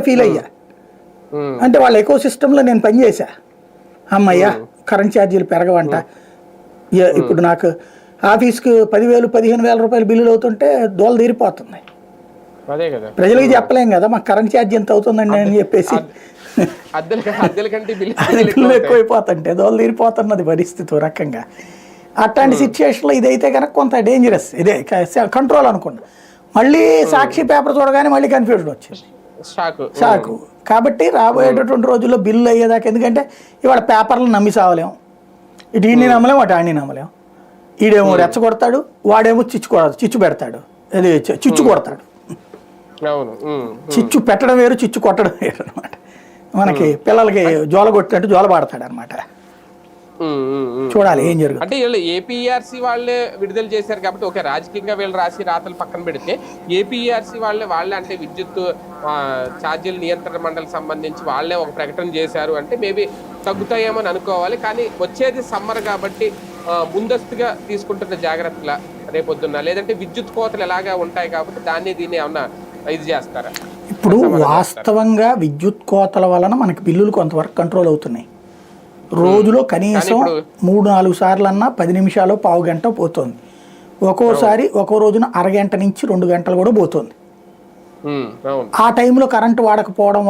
Feel అయ్యా. అంటే వాళ్ళ ఎకో సిస్టంలో నేను పనిచేసా. అమ్మయ్యా కరెంట్ ఛార్జీలు పెరగవంట. ఇప్పుడు నాకు ఆఫీస్కి 10,000 15,000 రూపాయలు బిల్లులు అవుతుంటే దోల తీరిపోతుంది. ప్రజలకి చెప్పలేం కదా మాకు కరెంట్ ఛార్జీ ఎంత అవుతుందండి అని చెప్పేసి బిల్లులు ఎక్కువైపోతుంటే దోల తీరిపోతున్నది పరిస్థితి రకంగా. అట్లాంటి సిచ్యువేషన్లో ఇదైతే కనుక కొంత డేంజరస్, ఇదే కంట్రోల్ అనుకున్నా. మళ్ళీ సాక్షి పేపర్ చూడగానే మళ్ళీ కన్ఫ్యూజన్ వచ్చింది, షాకు. కాబట్టి రాబోయేటటువంటి రోజుల్లో బిల్లు అయ్యేదాకా, ఎందుకంటే ఇవాళ పేపర్లను నమ్మి సావలేం, ఇటు ఈయన్ని నమ్మలేం అటు ఆడిని నమ్మలేం. ఈడేమో రెచ్చగొడతాడు, వాడేమో చిచ్చు పెడతాడు, అది చిచ్చు కొడతాడు. చిచ్చు పెట్టడం వేరు, చిచ్చు కొట్టడం వేరు అనమాట. మనకి పిల్లలకి జోల కొట్టినట్టు జోల పాడతాడు అనమాట. చూడాలి ఏం జరుగుతుంది. అంటే వీళ్ళు ఏపీఆర్సీ వాళ్ళే విడుదల చేశారు కాబట్టి ఓకే, రాజకీయంగా వీళ్ళు రాసి రాతలు పక్కన పెడితే ఏపీఆర్సీ వాళ్ళే అంటే విద్యుత్ ఛార్జీల నియంత్రణ మండలికి సంబంధించి వాళ్ళే ఒక ప్రకటన చేశారు అంటే మేబీ తగ్గుతాయేమో అని అనుకోవాలి. కానీ వచ్చేది సమ్మర్ కాబట్టి ముందస్తుగా తీసుకుంటున్న జాగ్రత్తల రేపొద్దున్న, లేదంటే విద్యుత్ కోతలు ఎలాగా ఉంటాయి కాబట్టి దీన్ని ఏమన్నా ఇది చేస్తారా? ఇప్పుడు వాస్తవంగా విద్యుత్ కోతల వలన మనకి బిల్లులు కొంతవరకు కంట్రోల్ అవుతున్నాయి. రోజులో కనీసం 3-4 సార్లన్నా 10 నిమిషాలు పావు గంట పోతుంది. ఒక్కోసారి ఒక్కో రోజున అరగంట నుంచి 2 గంటలు కూడా పోతుంది. ఆ టైంలో కరెంటు వాడకపోవడం